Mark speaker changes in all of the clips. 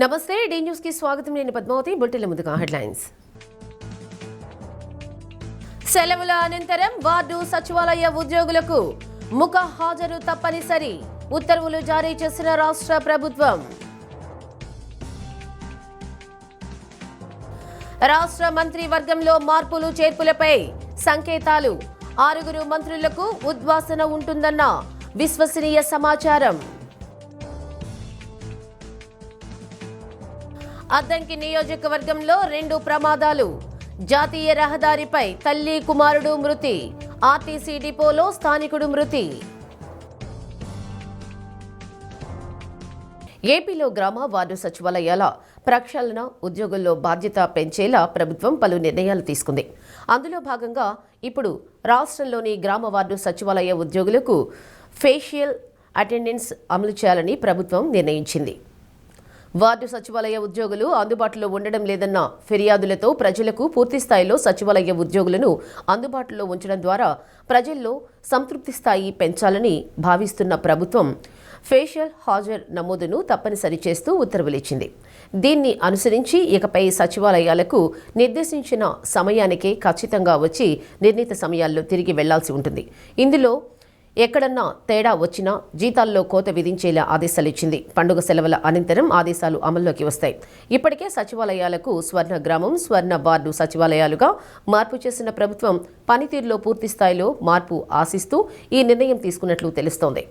Speaker 1: నమస్తే D news కి స్వాగతం. నేను పద్మావతి. బులెటిన్ల ముందుగా హెడ్లైన్స్. సెలవుల అనంతరం వార్డు సచివాలయ ఉద్యోగులకు ముఖ హాజరు తప్పనిసరి ఉత్తర్వులు జారీ చేసిన రాష్ట్ర ప్రభుత్వం. రాష్ట్ర మంత్రివర్గంలో మార్పులు చేర్పులపై సంకేతాలు. 6 మంత్రులకు ఉద్వాసన ఉంటుందన్న విశ్వసనీయ సమాచారం. అద్దంకి నియోజకవర్గంలో 2 ప్రమాదాలు. జాతీయ రహదారిపై తల్లి కుమారుడు మృతి. ఆర్టీసీ డిపోలో స్థానికుడు మృతి. ఏపీలో గ్రామ వార్డు సచివాలయాల ప్రక్షాళన ఉద్యోగుల్లో బాధ్యత పెంచేలా ప్రభుత్వం పలు నిర్ణయాలు తీసుకుంది. అందులో భాగంగా ఇప్పుడు రాష్ట్రంలోని గ్రామ వార్డు సచివాలయ ఉద్యోగులకు ఫేషియల్ అటెండెన్స్ అమలు చేయాలని ప్రభుత్వం నిర్ణయించింది. వార్డు సచివాలయ ఉద్యోగులు అందుబాటులో ఉండడం లేదన్న ఫిర్యాదులతో ప్రజలకు పూర్తి స్థాయిలో సచివాలయ ఉద్యోగులను అందుబాటులో ఉంచడం ద్వారా ప్రజల్లో సంతృప్తి స్థాయి పెంచాలని భావిస్తున్న ప్రభుత్వం ఫేషియల్ హాజరు నమోదును తప్పనిసరి చేస్తూ ఉత్తర్వులిచ్చింది. దీన్ని అనుసరించి ఇకపై సచివాలయాలకు నిర్దేశించిన సమయానికే ఖచ్చితంగా వచ్చి నిర్ణీత సమయాల్లో తిరిగి వెళ్లాల్సి ఉంటుంది. ఇందులో ఎక్కడన్నా తేడా వచ్చినా జీతాల్లో కోత విధించేలా ఆదేశాలిచ్చింది. పండుగ సెలవుల అనంతరం ఆదేశాలు అమల్లోకి వస్తాయి. ఇప్పటికే సచివాలయాలకు స్వర్ణ గ్రామం, స్వర్ణ వార్డు సచివాలయాలుగా మార్పు చేసిన ప్రభుత్వం పనితీరులో పూర్తి స్థాయిలో మార్పు ఆశిస్తూ ఈ నిర్ణయం తీసుకున్నట్లు తెలుస్తోంది.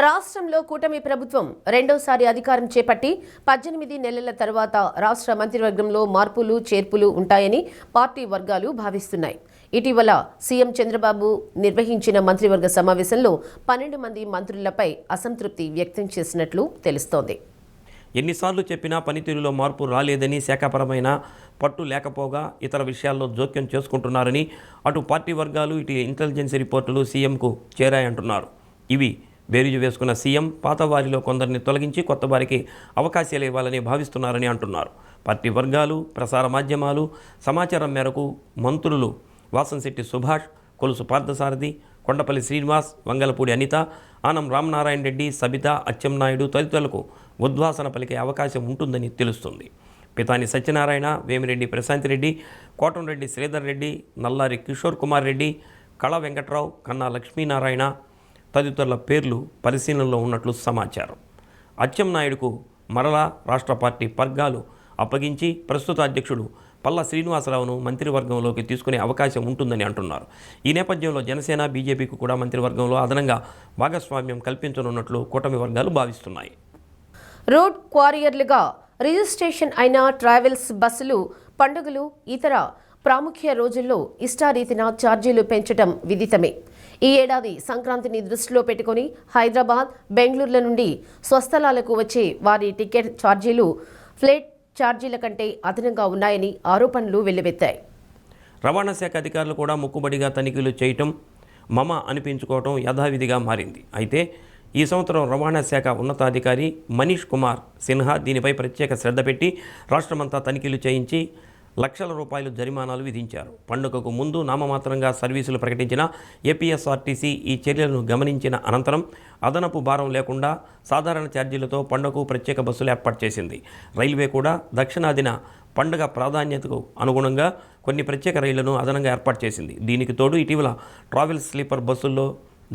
Speaker 1: రాష్ట్రంలో కూటమి ప్రభుత్వం రెండోసారి అధికారం చేపట్టి 18 నెలల తర్వాత రాష్ట్ర మంత్రివర్గంలో మార్పులు చేర్పులు ఉంటాయని పార్టీ వర్గాలు భావిస్తున్నాయి. ఇటీవల సీఎం చంద్రబాబు నిర్వహించిన మంత్రివర్గ సమావేశంలో 12 మంది మంత్రులపై అసంతృప్తి వ్యక్తం చేసినట్లు తెలుస్తోంది.
Speaker 2: ఎన్నిసార్లు చెప్పినా పనితీరులో మార్పు రాలేదని, శాఖాపరమైన పట్టు లేకపోగా ఇతర విషయాల్లో జోక్యం చేసుకుంటున్నారని అటు పార్టీ వర్గాలు ఇటు ఇంటెలిజెన్స్ రిపోర్టులు సీఎంకు చేరాయంటున్నారు. ఇవి బేరీజు వేసుకున్న సీఎం పాత వారిలో కొందరిని తొలగించి కొత్త వారికి అవకాశాలు ఇవ్వాలని భావిస్తున్నారని అంటున్నారు. పార్టీ వర్గాలు, ప్రసార మాధ్యమాలు సమాచారం మేరకు మంత్రులు వాసంశెట్టి సుభాష్, కొలుసు పార్థసారథి, కొండపల్లి శ్రీనివాస్, వంగలపూడి అనిత, ఆనం రామనారాయణ రెడ్డి, సబిత, అచ్చెన్నాయుడు తదితరులకు ఉద్వాసన పలికే అవకాశం ఉంటుందని తెలుస్తుంది. పితాని సత్యనారాయణ, వేమిరెడ్డి ప్రశాంత్ రెడ్డి, కోటంరెడ్డి శ్రీధర్ రెడ్డి, నల్లారి కిషోర్ కుమార్ రెడ్డి, కళ వెంకట్రావు, కన్నా లక్ష్మీనారాయణ తదితరుల పేర్లు పరిశీలనలో ఉన్నట్లు సమాచారం. అచ్చెన్నాయుడుకు మరలా రాష్ట్ర పార్టీ పర్గాలు అప్పగించి ప్రస్తుత అధ్యక్షుడు పల్లా శ్రీనివాసరావును మంత్రివర్గంలోకి తీసుకునే అవకాశం ఉంటుందని అంటున్నారు. ఈ నేపథ్యంలో జనసేన, బీజేపీకి కూడా మంత్రివర్గంలో అదనంగా భాగస్వామ్యం కల్పించనున్నట్లు కూటమి వర్గాలు భావిస్తున్నాయి.
Speaker 1: రోడ్ క్వారియర్లుగా రిజిస్ట్రేషన్ అయిన ట్రావెల్స్ బస్సులు పండుగలు, ఇతర ప్రాముఖ్య రోజుల్లో ఇష్టారీతిన ఛార్జీలు పెంచడం విదితమే. ఈ ఏడాది సంక్రాంతిని దృష్టిలో పెట్టుకుని హైదరాబాద్, బెంగళూరుల నుండి స్వస్థలాలకు వచ్చే వారి టికెట్ ఛార్జీలు ఫ్లైట్ ఛార్జీల కంటే అదనంగా ఉన్నాయని ఆరోపణలు వెల్లువెత్తాయి.
Speaker 2: రవాణా శాఖ అధికారులు కూడా మొక్కుబడిగా తనిఖీలు చేయటం, మమ అనిపించుకోవటం యథావిధిగా మారింది. అయితే ఈ సంవత్సరం రవాణా శాఖ ఉన్నతాధికారి మనీష్ కుమార్ సిన్హా దీనిపై ప్రత్యేక శ్రద్ధ పెట్టి రాష్ట్రమంతా తనిఖీలు చేయించి లక్షల రూపాయలు జరిమానాలు విధించారు. పండుగకు ముందు నామమాత్రంగా సర్వీసులు ప్రకటించిన ఏపీఎస్ఆర్టీసీ ఈ చర్యలను గమనించిన అనంతరం అదనపు భారం లేకుండా సాధారణ ఛార్జీలతో పండుగకు ప్రత్యేక బస్సులు ఏర్పాటు చేసింది. రైల్వే కూడా దక్షిణాదిన పండుగ ప్రాధాన్యతకు అనుగుణంగా కొన్ని ప్రత్యేక రైళ్లను అదనంగా ఏర్పాటు చేసింది. దీనికి తోడు ఇటీవల ట్రావెల్స్ స్లీపర్ బస్సుల్లో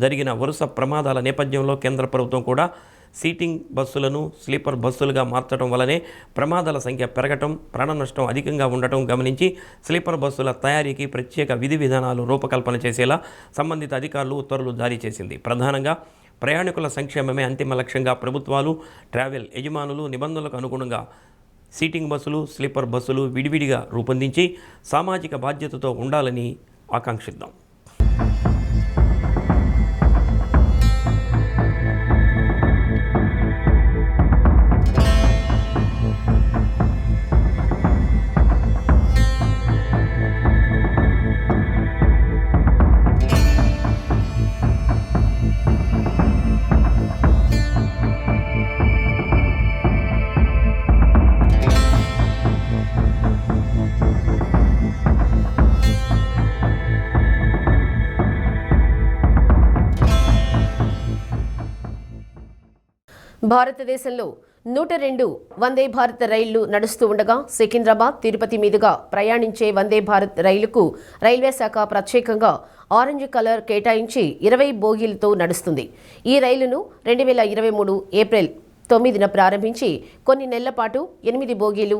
Speaker 2: జరిగిన వరుస ప్రమాదాల నేపథ్యంలో కేంద్ర ప్రభుత్వం కూడా సీటింగ్ బస్సులను స్లీపర్ బస్సులుగా మార్చడం వల్లనే ప్రమాదాల సంఖ్య పెరగటం, ప్రాణ నష్టం అధికంగా ఉండటం గమనించి స్లీపర్ బస్సుల తయారీకి ప్రత్యేక విధి విధానాలు రూపకల్పన చేసేలా సంబంధిత అధికారులు ఉత్తర్వులు జారీ చేసింది. ప్రధానంగా ప్రయాణికుల సంక్షేమమే అంతిమ లక్ష్యంగా ప్రభుత్వాలు, ట్రావెల్ యజమానులు నిబంధనలకు అనుగుణంగా సీటింగ్ బస్సులు, స్లీపర్ బస్సులు విడివిడిగా రూపొందించి సామాజిక బాధ్యతతో ఉండాలని ఆకాంక్షిద్దాం.
Speaker 1: భారతదేశంలో 102 వందే భారత్ రైళ్లు నడుస్తూ ఉండగా సికింద్రాబాద్, తిరుపతి మీదుగా ప్రయాణించే వందే భారత్ రైలుకు రైల్వే శాఖ ప్రత్యేకంగా ఆరెంజ్ కలర్ కేటాయించి 20 బోగీలతో నడుస్తుంది. ఈ రైలును 2023 ఏప్రిల్ 9న ప్రారంభించి కొన్ని నెలల పాటు 8 బోగీలు,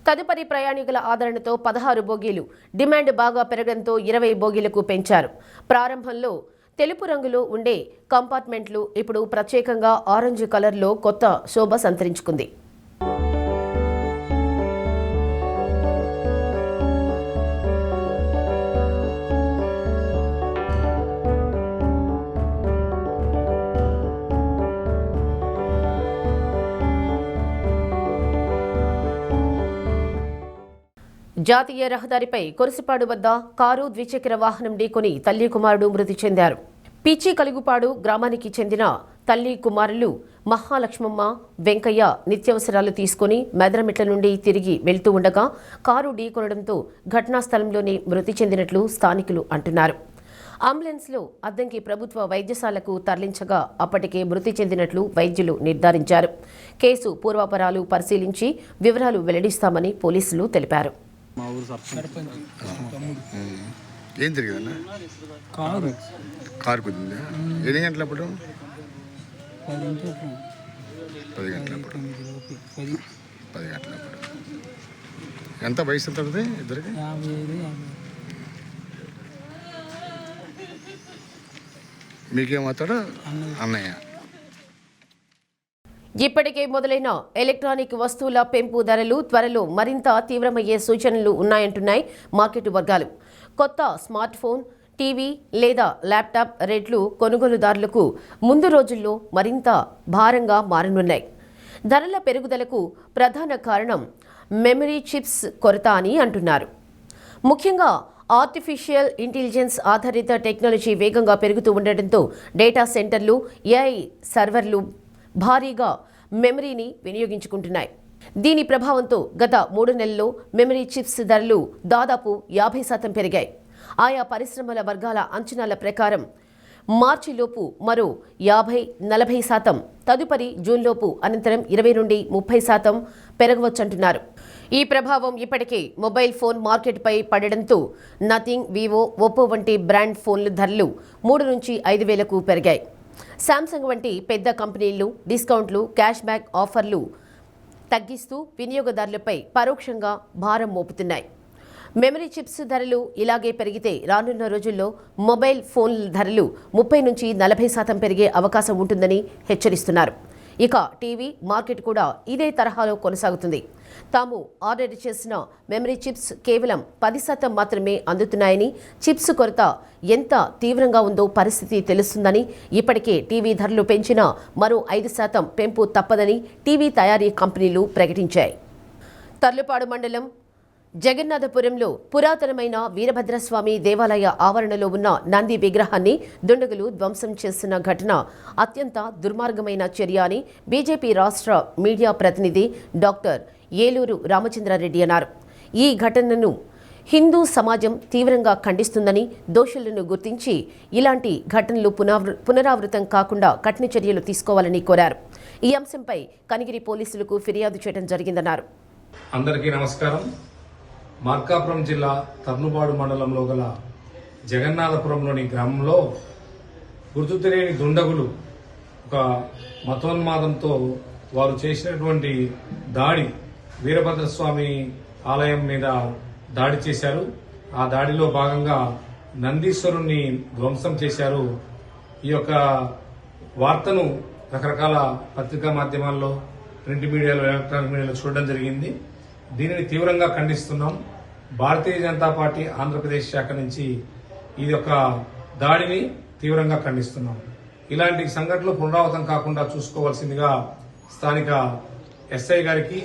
Speaker 1: తదుపరి ప్రయాణికుల ఆదరణతో 16 బోగీలు, డిమాండ్ బాగా పెరగడంతో 20 బోగీలకు పెంచారు. ప్రారంభంలో తెలుపు రంగులో ఉండే కంపార్ట్మెంట్లు ఇప్పుడు ప్రత్యేకంగా ఆరెంజ్ కలర్లో కొత్త శోభ సంతరించుకుంది. జాతీయ రహదారిపై కొరసిపాడు వద్ద కారు ద్విచక్ర వాహనం ఢీకొని తల్లి కుమారుడు మృతి చెందారు. పిచ్చి కలుగుపాడు గ్రామానికి చెందిన తల్లి కుమారులు మహాలక్ష్మమ్మ, వెంకయ్య నిత్యావసరాలు తీసుకుని మెదరమిట్ల నుండి తిరిగి వెళ్తూ ఉండగా కారు ఢీకొనడంతో ఘటనా స్థలంలోనే మృతి చెందినట్లు స్థానికులు అంటున్నారు. అంబులెన్స్లో అద్దంకి ప్రభుత్వ వైద్యశాలకు తరలించగా అప్పటికే మృతి చెందినట్లు వైద్యులు నిర్ధారించారు. కేసు పూర్వాపరాలు పరిశీలించి వివరాలు వెల్లడిస్తామని పోలీసులు తెలిపారు.
Speaker 3: ఏం జరిగిందన్న? కారు కుదిందా? ఎన్ని గంటలప్పుడు? 10 గంటలప్పుడు. 10 గంటలప్పుడు. ఎంత వయసు ఎంత ఉంటుంది ఇద్దరికి? మీకేమవుతాడు అన్నయ్య?
Speaker 1: ఇప్పటికే మొదలైన ఎలక్ట్రానిక్ వస్తువుల పెంపు ధరలు త్వరలో మరింత తీవ్రమయ్యే సూచనలు ఉన్నాయంటున్నాయి మార్కెట్ వర్గాలు. కొత్త స్మార్ట్ ఫోన్, టీవీ లేదా ల్యాప్టాప్ రేట్లు కొనుగోలుదారులకు ముందు రోజుల్లో మరింత భారంగా మారనున్నాయి. ధరల పెరుగుదలకు ప్రధాన కారణం మెమరీ చిప్స్ కొరత అని అంటున్నారు. ముఖ్యంగా ఆర్టిఫిషియల్ ఇంటెలిజెన్స్ ఆధారిత టెక్నాలజీ వేగంగా పెరుగుతూ ఉండటంతో డేటా సెంటర్లు, ఏఐ సర్వర్లు భారీగా మెమరీని వినియోగించుకుంటున్నాయి. దీని ప్రభావంతో గత 3 నెలల్లో మెమరీ చిప్స్ ధరలు దాదాపు 50% పెరిగాయి. ఆయా పరిశ్రమల వర్గాల అంచనాల ప్రకారం మార్చిలోపు మరో 50-40%, తదుపరి జూన్లోపు అనంతరం 20 నుండి 30% పెరగవచ్చంటున్నారు. ఈ ప్రభావం ఇప్పటికే మొబైల్ ఫోన్ మార్కెట్పై పడడంతో నథింగ్, వివో, ఒప్పో వంటి బ్రాండ్ ఫోన్ల ధరలు 3 నుంచి 5,000కు పెరిగాయి. శాంసంగ్ వంటి పెద్ద కంపెనీలు డిస్కౌంట్లు, క్యాష్ బ్యాక్ ఆఫర్లు తగ్గిస్తూ వినియోగదారులపై పరోక్షంగా భారం మోపుతున్నాయి. మెమరీ చిప్స్ ధరలు ఇలాగే పెరిగితే రానున్న రోజుల్లో మొబైల్ ఫోన్ల ధరలు 30 నుంచి 40% పెరిగే అవకాశం ఉంటుందని హెచ్చరిస్తున్నారు. ఇక టీవీ మార్కెట్ కూడా ఇదే తరహాలో కొనసాగుతుంది. తాము ఆర్డర్ చేసిన మెమరీ చిప్స్ కేవలం 10% మాత్రమే అందుతున్నాయని, చిప్స్ కొరత ఎంత తీవ్రంగా ఉందో పరిస్థితి తెలుస్తుందని, ఇప్పటికే టీవీ ధరలు పెంచిన మరో 5% పెంపు తప్పదని టీవీ తయారీ కంపెనీలు ప్రకటించాయి. తర్లుపాడు మండలం జగన్నాథపురంలో పురాతనమైన వీరభద్రస్వామి దేవాలయ ఆవరణలో ఉన్న నంది విగ్రహాన్ని దుండగులు ధ్వంసం చేసిన ఘటన అత్యంత దుర్మార్గమైన చర్య అని బీజేపీ రాష్ట్ర మీడియా ప్రతినిధి డాక్టర్ ఏలూరు రామచంద్రారెడ్డి అన్నారు. ఈ ఘటనను హిందూ సమాజం తీవ్రంగా ఖండిస్తుందని, దోషులను గుర్తించి ఇలాంటి ఘటనలు పునరావృతం కాకుండా కఠిన చర్యలు తీసుకోవాలని కోరారు. ఈ అంశంపై కనిగిరి పోలీసులకు ఫిర్యాదు చేయడం జరిగిందన్నారు.
Speaker 4: అందరికీ నమస్కారం. మార్కాపురం జిల్లా తర్నుబాడు మండలంలో గల జగన్నాథపురంలోని గ్రామంలో గుర్తు తెలియని దుండగులు ఒక మతోన్మాదంతో వారు చేసినటువంటి దాడి, వీరభద్రస్వామి ఆలయం మీద దాడి చేశారు. ఆ దాడిలో భాగంగా నందీశ్వరుణ్ణి ధ్వంసం చేశారు. ఈ యొక్క వార్తను రకరకాల పత్రికా మాధ్యమాల్లో, ప్రింట్ మీడియాలో, ఎలక్ట్రానిక్ మీడియాలో చూడడం జరిగింది. దీనిని తీవ్రంగా ఖండిస్తున్నాం. భారతీయ జనతా పార్టీ ఆంధ్రప్రదేశ్ శాఖ నుంచి ఈ యొక్క దాడిని తీవ్రంగా ఖండిస్తున్నాం. ఇలాంటి సంఘటనలు పునరావృతం కాకుండా చూసుకోవాల్సిందిగా స్థానిక ఎస్ఐ గారికి,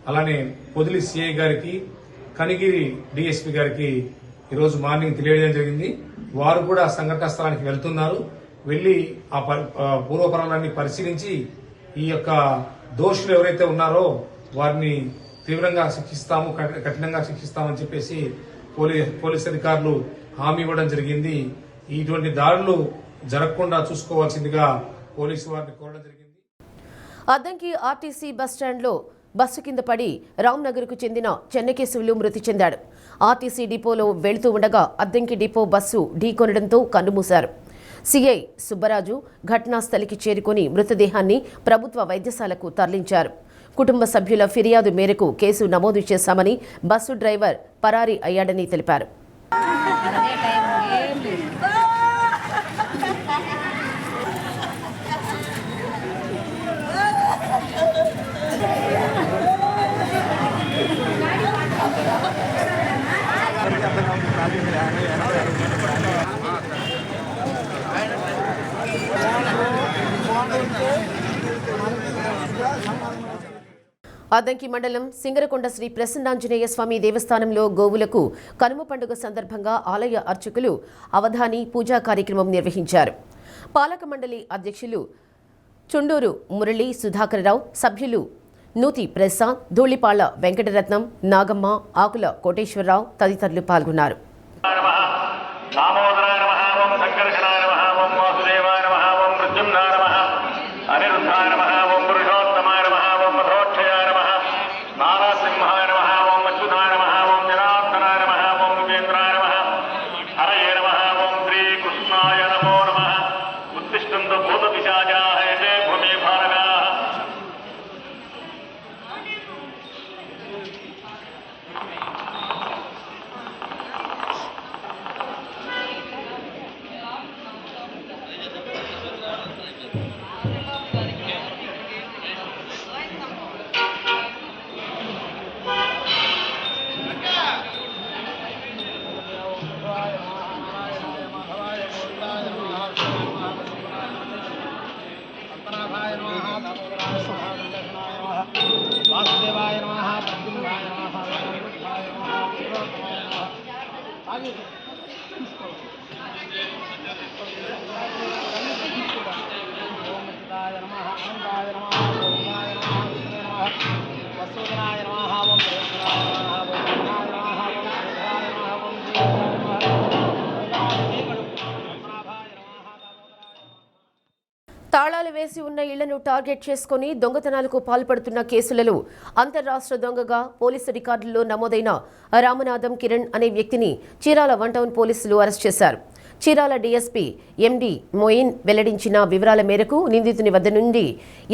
Speaker 4: అలానే పొదిలి సిఐ గారికి, కనిగిరి డిఎస్పీ గారికి ఈరోజు మార్నింగ్ తెలియజేయడం జరిగింది. వారు కూడా సంఘటనా స్థలానికి వెళ్తున్నారు. వెళ్లి ఆ పూర్వపరాలన్నీ పరిశీలించి ఈ యొక్క దోషులు ఎవరైతే ఉన్నారో వారిని తీవ్రంగా శిక్షిస్తాము, కఠినంగా శిక్షిస్తామని చెప్పేసి పోలీస్ అధికారులు హామీ ఇవ్వడం జరిగింది. ఇటువంటి దాడులు జరగకుండా చూసుకోవాల్సిందిగా పోలీసు వారిని కోరడం జరిగింది.
Speaker 1: అద్దంకి ఆర్టీసీ బస్టాండ్లో బస్సు కింద పడి రామ్నగర్కు చెందిన చెన్నకేశవులు మృతి చెందాడు. ఆర్టీసీ డిపోలో వెళుతూ ఉండగా అద్దంకి డిపో బస్సు ఢీకొనడంతో కన్నుమూశారు. సిఐ సుబ్బరాజు ఘటనా స్థలికి చేరుకొని మృతదేహాన్ని ప్రభుత్వ వైద్యశాలకు తరలించారు. కుటుంబ సభ్యుల ఫిర్యాదు మేరకు కేసు నమోదు చేశామని, బస్సు డ్రైవర్ పరారీ అయ్యాడని తెలిపారు. అద్దంకి మండలం సింగరకొండ శ్రీ ప్రసన్నాంజనేయ స్వామి దేవస్థానంలో గోవులకు కనుమ పండుగ సందర్భంగా ఆలయ అర్చకులు అవధాని పూజా కార్యక్రమం నిర్వహించారు. పాలక మండలి అధ్యక్షులు చుండూరు మురళి సుధాకరరావు, సభ్యులు నూతి ప్రసాద్, ధూళిపాళ్ల వెంకటరత్నం, నాగమ్మ, ఆకుల కోటేశ్వరరావు తదితరులు పాల్గొన్నారు. తాళాలు వేసి ఉన్న ఇళ్లను టార్గెట్ చేసుకుని దొంగతనాలకు పాల్పడుతున్న కేసులలో అంతర్రాష్ట్ర దొంగగా పోలీసు రికార్డుల్లో నమోదైన రామనాథం కిరణ్ అనే వ్యక్తిని చీరాల 1 టౌన్ పోలీసులు అరెస్ట్ చేశారు. చీరాల డీఎస్పీ ఎండి మోయిన్ వెల్లడించిన వివరాల మేరకు నిందితుని వద్ద నుండి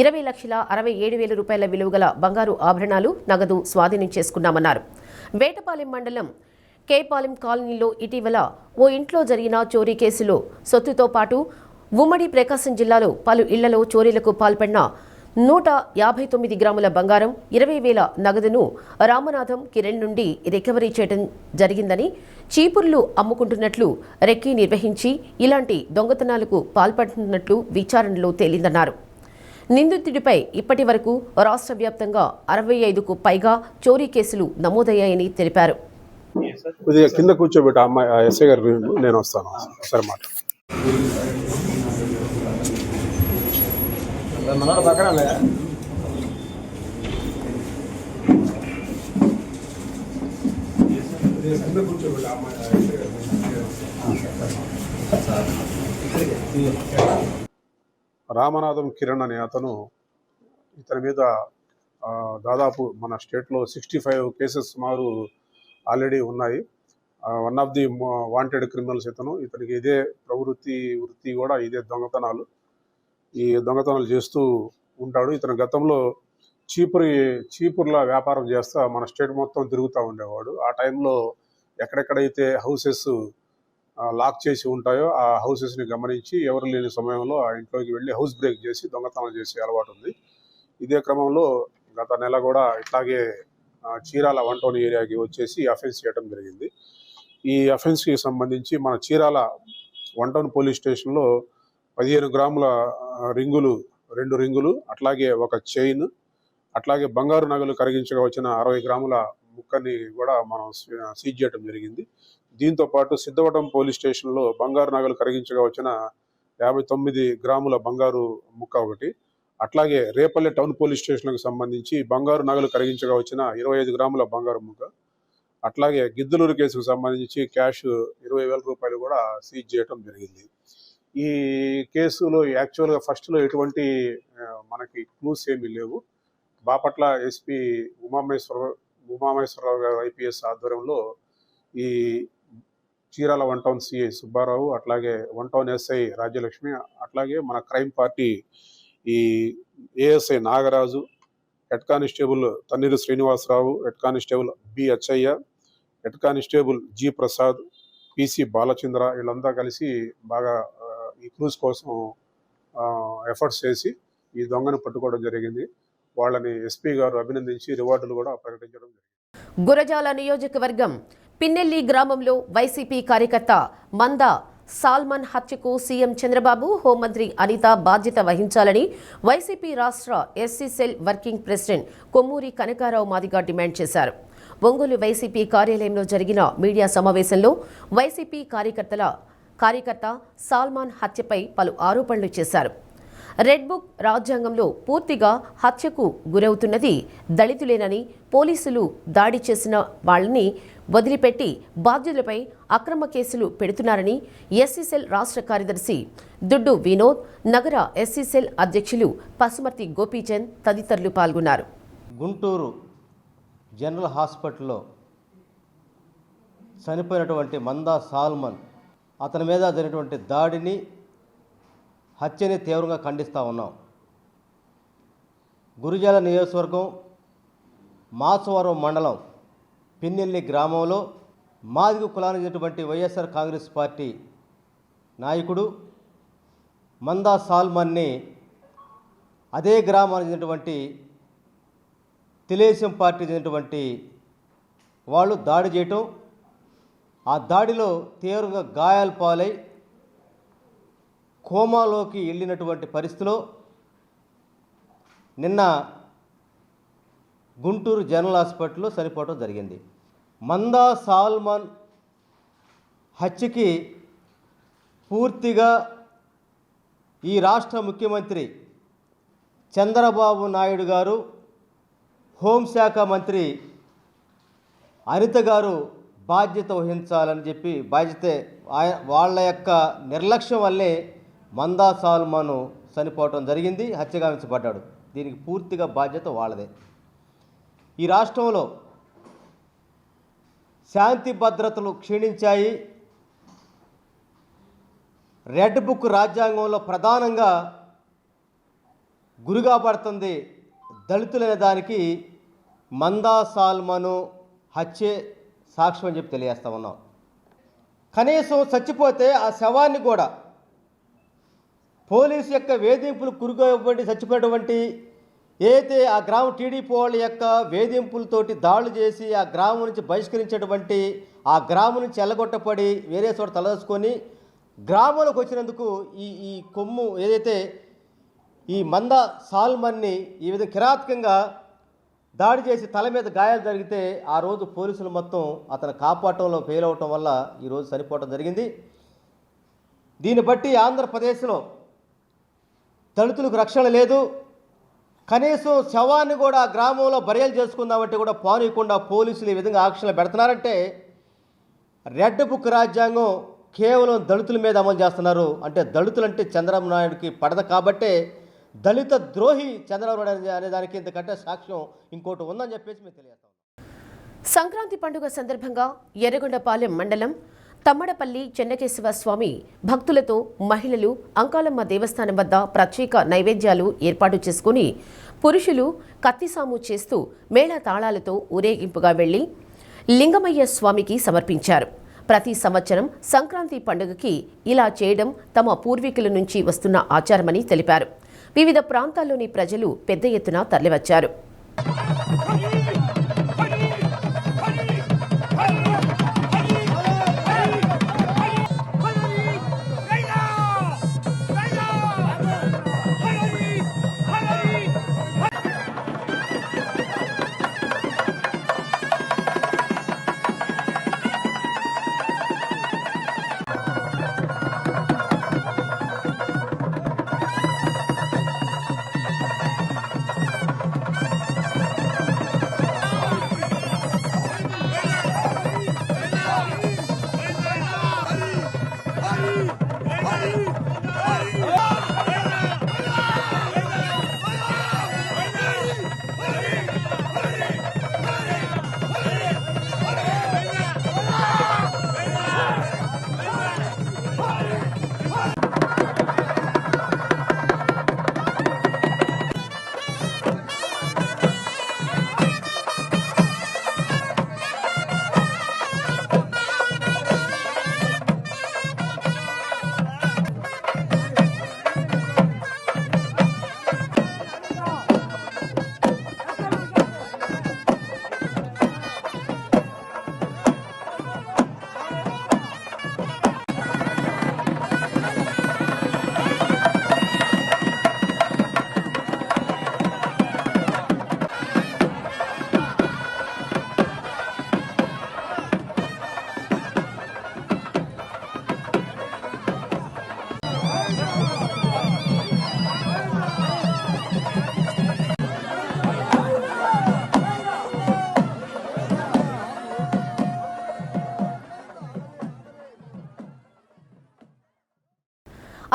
Speaker 1: 20,67,000 రూపాయల విలువగల బంగారు ఆభరణాలు, నగదు స్వాధీనం చేసుకున్నామన్నారు. వేటపాలెం మండలం కేపాలెం కాలనీలో ఇటీవల ఓ ఇంట్లో జరిగిన చోరీ కేసులో సొత్తుతో పాటు ఉమ్మడి ప్రకాశం జిల్లాలో పలు ఇళ్లలో చోరీలకు పాల్పడిన 159 గ్రాముల బంగారం, 20,000 నగదును రామనాథం కిరణ్ నుండి రికవరీ చేయడం జరిగిందని, చీపుర్లు అమ్ముకుంటున్నట్లు రెక్కీ నిర్వహించి ఇలాంటి దొంగతనాలకు పాల్పడుతున్నట్లు విచారణలో తేలిందన్నారు. నిందితుడిపై ఇప్పటి వరకు రాష్ట్ర వ్యాప్తంగా 65కు పైగా చోరీ కేసులు నమోదయ్యాయని తెలిపారు.
Speaker 5: కొద్దిగా కింద కూర్చోబెట్టి అమ్మాయి ఎస్ఐ గారు నేను వస్తాను ఒకసారి మాట. రామనాథం కిరణ్ అనే అతను, ఇతని మీద దాదాపు మన స్టేట్లో 65 కేసెస్ సుమారు ఆల్రెడీ ఉన్నాయి. One of the wanted criminals ఇతను. ఇతనికి ఇదే వృత్తి కూడా ఇదే దొంగతనాలు. ఈ దొంగతనాలు చేస్తూ ఉంటాడు. ఇతను గతంలో చీపుర్ల వ్యాపారం చేస్తా మన స్టేట్ మొత్తం తిరుగుతూ ఉండేవాడు. ఆ టైంలో ఎక్కడెక్కడైతే హౌసెస్ లాక్ చేసి ఉంటాయో ఆ హౌసెస్ని గమనించి ఎవరు లేని సమయంలో ఆ ఇంట్లోకి వెళ్ళి హౌస్ బ్రేక్ చేసి దొంగతనాలు చేసే అలవాటు ఉంది. ఇదే క్రమంలో గత నెల కూడా ఇట్లాగే చీరాల 1 టౌన్ ఏరియాకి వచ్చేసి అఫెన్స్ చేయడం జరిగింది. ఈ అఫెన్స్కి సంబంధించి మన చీరాల 1 టౌన్ పోలీస్ స్టేషన్లో 15 గ్రాముల రింగులు, 2 రింగులు, అట్లాగే ఒక చైన్, అట్లాగే బంగారు నగలు కరిగించగా వచ్చిన 60 గ్రాముల ముక్కని కూడా మనం సీజ్ చేయడం జరిగింది. దీంతో పాటు సిద్ధవటం పోలీస్ స్టేషన్లో బంగారు నగలు కరిగించగా వచ్చిన 59 గ్రాముల బంగారు ముక్క ఒకటి, అట్లాగే రేపల్లె టౌన్ పోలీస్ స్టేషన్కు సంబంధించి బంగారు నగలు కరిగించగా వచ్చిన 25 గ్రాముల బంగారు ముక్క, అట్లాగే గిద్దలూరు కేసుకు సంబంధించి క్యాష్ 20,000 రూపాయలు కూడా సీజ్ చేయడం జరిగింది. ఈ కేసులో యాక్చువల్గా ఫస్ట్లో ఎటువంటి మనకి క్లూస్ ఏమీ లేవు. బాపట్ల ఎస్పీ ఉమామహేశ్వరరావు గారు ఐపీఎస్ ఆధ్వర్యంలో ఈ చీరాల 1 టౌన్ సిఐ సుబ్బారావు, అట్లాగే 1 టౌన్ ఎస్ఐ రాజ్యలక్ష్మి, అట్లాగే మన క్రైమ్ పార్టీ ఈ ASI Nagaraju, head constable Tanneeru Srinivasarao, head constable B Achaiah, head constable G Prasad, PC Balachandra, వీళ్ళంతా కలిసి బాగా ఈ క్రూజ్ కోసం ఎఫర్ట్స్ చేసి ఈ దొంగను పట్టుకోవడం జరిగింది. వాళ్ళని ఎస్పీ గారు అభినందించి రివార్డులు కూడా ప్రకటించడం జరిగింది.
Speaker 1: గురజాల నియోజకవర్గం పిన్నెల్లి గ్రామంలో వైసీపీ కార్యకర్త మందా సాల్మన్ హత్యకు సీఎం చంద్రబాబు, హోంమంత్రి అనిత బాధ్యత వహించాలని వైసీపీ రాష్ట్ర SC cell working president Kommuri Kanakarao Madiga demand చేశారు. ఒంగోలు వైసీపీ కార్యాలయంలో జరిగిన మీడియా సమావేశంలో వైసీపీ కార్యకర్త సాల్మాన్ హత్యపై పలు ఆరోపణలు చేశారు. రెడ్ బుక్ రాజ్యాంగంలో పూర్తిగా హత్యకు గురవుతున్నది దళితులేనని, పోలీసులు దాడి చేసిన వాళ్ళని వదిలిపెట్టి బాధ్యులపై అక్రమ కేసులు పెడుతున్నారని ఎస్సీసెల్ రాష్ట్ర కార్యదర్శి దుడ్డు వినోద్, నగర ఎస్సీసెల్ అధ్యక్షులు పసుమర్తి గోపీచంద్ తదితరులు పాల్గొన్నారు.
Speaker 6: గుంటూరు జనరల్ హాస్పిటల్లో చనిపోయినటువంటి మందా సాల్మన్ అతని మీద జరిగినటువంటి దాడిని, హత్యని తీవ్రంగా ఖండిస్తూ ఉన్నాం. గురజాల నియోజకవర్గం మాచవరం మండలం పిన్నెల్లి గ్రామంలో మాదిగ కులానికి చెందినటువంటి వైఎస్ఆర్ కాంగ్రెస్ పార్టీ నాయకుడు మందా సాల్మన్ని అదే గ్రామానికి చెందినటువంటి తెలుగుదేశం పార్టీ చెందినటువంటి వాళ్ళు దాడి చేయటం, ఆ దాడిలో తీవ్రంగా గాయాల పాలై కోమాలోకి వెళ్ళినటువంటి పరిస్థితిలో నిన్న గుంటూరు జనరల్ హాస్పిటల్లో చనిపోవడం జరిగింది. మందా సాల్మన్ హత్యకి పూర్తిగా ఈ రాష్ట్ర ముఖ్యమంత్రి చంద్రబాబు నాయుడు గారు, హోంశాఖ మంత్రి అనిత గారు బాధ్యత వహించాలని చెప్పి వాళ్ళ యొక్క నిర్లక్ష్యం వల్లే మందా సాల్మన్ చనిపోవటం జరిగింది, హత్యగావించబడ్డాడు. దీనికి పూర్తిగా బాధ్యత వాళ్ళదే. ఈ రాష్ట్రంలో శాంతి భద్రతలు క్షీణించాయి. రెడ్ బుక్ రాజ్యాంగంలో ప్రధానంగా గురిగా పడుతుంది దళితులనే దానికి మందా సాల్మన్ హత్యే సాక్ష్యం అని చెప్పి తెలియజేస్తా ఉన్నాం. కనీసం చచ్చిపోతే ఆ శవాన్ని కూడా పోలీసు యొక్క వేధింపులు కురుగబడి చచ్చిపోయినటువంటి ఏదైతే ఆ గ్రామం టీడీపీ వాళ్ళ యొక్క వేధింపులతోటి దాడులు చేసి ఆ గ్రామం నుంచి బహిష్కరించేటువంటి, ఆ గ్రామం నుంచి ఎల్లగొట్టపడి వేరే చోట తలదసుకొని గ్రామంలోకి వచ్చినందుకు ఈ కొమ్ము ఏదైతే ఈ మందా సాల్మన్ని ఈ విధంగా కిరాతకంగా దాడి చేసి తల మీద గాయాలు జరిగితే ఆ రోజు పోలీసులు మొత్తం అతను కాపాడటంలో ఫెయిల్ అవటం వల్ల ఈరోజు చనిపోవడం జరిగింది. దీన్ని బట్టి ఆంధ్రప్రదేశ్లో దళితులకు రక్షణ లేదు. కనీసం శవాన్ని కూడా గ్రామంలో బరియలు చేసుకుందామంటే కూడా పానీయకుండా పోలీసులు ఈ విధంగా ఆక్షన్లు పెడుతున్నారంటే రెడ్ బుక్ రాజ్యాంగం కేవలం దళితుల మీద అమలు చేస్తున్నారు. అంటే దళితులంటే చంద్రబాబు నాయుడుకి పడదు కాబట్టే దళిత ద్రోహి చంద్రబాబు నాయుడు అనే దానికి ఇంతకంటే సాక్ష్యం ఇంకోటి ఉందని చెప్పేసి మేము తెలియజేస్తాం.
Speaker 1: సంక్రాంతి పండుగ సందర్భంగా ఎర్రగొండపాలెం మండలం తమ్మడపల్లి చెన్నకేశవ స్వామి భక్తులతో మహిళలు అంకాలమ్మ దేవస్థానం వద్ద ప్రత్యేక నైవేద్యాలు ఏర్పాటు చేసుకుని పురుషులు కత్తిసాము చేస్తూ మేళ తాళాలతో ఊరేగింపుగా వెళ్లి లింగమయ్య స్వామికి సమర్పించారు. ప్రతి సంవత్సరం సంక్రాంతి పండుగకి ఇలా చేయడం తమ పూర్వీకుల నుంచి వస్తున్న ఆచారమని తెలిపారు. వివిధ ప్రాంతాల్లోని ప్రజలు పెద్ద ఎత్తున తరలివచ్చారు.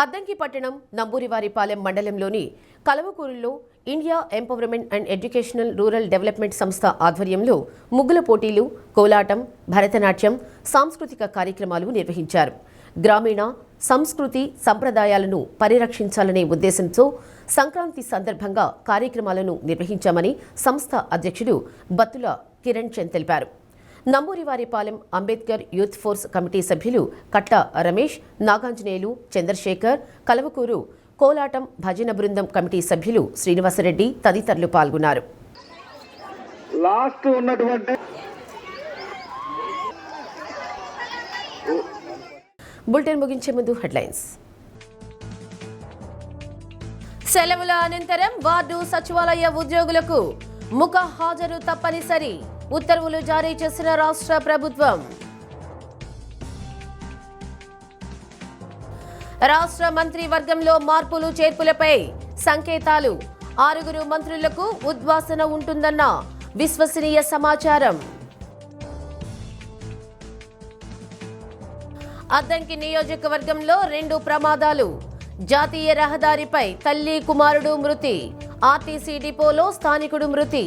Speaker 1: అద్దంకి పట్టణం నంబూరివారిపాలెం మండలంలోని కలవకూరులో India empowerment and educational rural development సంస్థ ఆధ్వర్యంలో ముగ్గుల పోటీలు, కోలాటం, భరతనాట్యం, సాంస్కృతిక కార్యక్రమాలు నిర్వహించారు. గ్రామీణ సంస్కృతి సంప్రదాయాలను పరిరక్షించాలనే ఉద్దేశంతో సంక్రాంతి సందర్భంగా కార్యక్రమాలను నిర్వహించామని సంస్థ అధ్యక్షుడు బత్తుల కిరణ్ చంద్ తెలిపారు. నంబూరివారిపాలెం అంబేద్కర్ యూత్ ఫోర్స్ కమిటీ సభ్యులు కట్ట రమేష్, నాగాంజనేయులు, చంద్రశేఖర్, కలవకూరు కోలాటం భజన బృందం కమిటీ సభ్యులు శ్రీనివాసరెడ్డి తదితరులు పాల్గొన్నారు. బులెటిన్ ముగించే ముందు హెడ్లైన్స్. సెలవుల అనంతరం వార్డు సచివాలయ ఉద్యోగులకు ముఖ హాజరు తప్పనిసరి ఉత్తర్వులు జారీ చేసిన రాష్ట్ర ప్రభుత్వం. రాష్ట్ర మంత్రివర్గంలో మార్పులు చేర్పులపై సంకేతాలు. 6 మంత్రులకు ఉద్వాసన ఉంటుందన్న విశ్వసనీయ సమాచారం. అద్దంకి నియోజకవర్గంలో 2 ప్రమాదాలు. జాతీయ రహదారిపై తల్లి కుమారుడు మృతి. ఆర్టీసీ డిపోలో స్థానికుడు మృతి.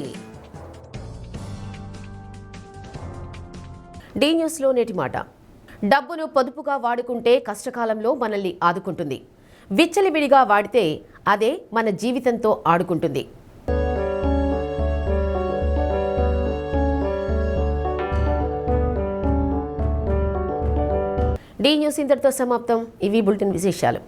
Speaker 1: డి న్యూస్లో నేటి మాట. డబ్బును పొదుపుగా వాడుకుంటే కష్టకాలంలో మనల్ని ఆదుకుంటుంది. విచ్చలివిడిగా వాడితే అదే మన జీవితంతో ఆడుకుంటుంది. డి న్యూస్ ఇంతటితో సమాప్తం. ఇవి బులెటిన్ విశేషాలు.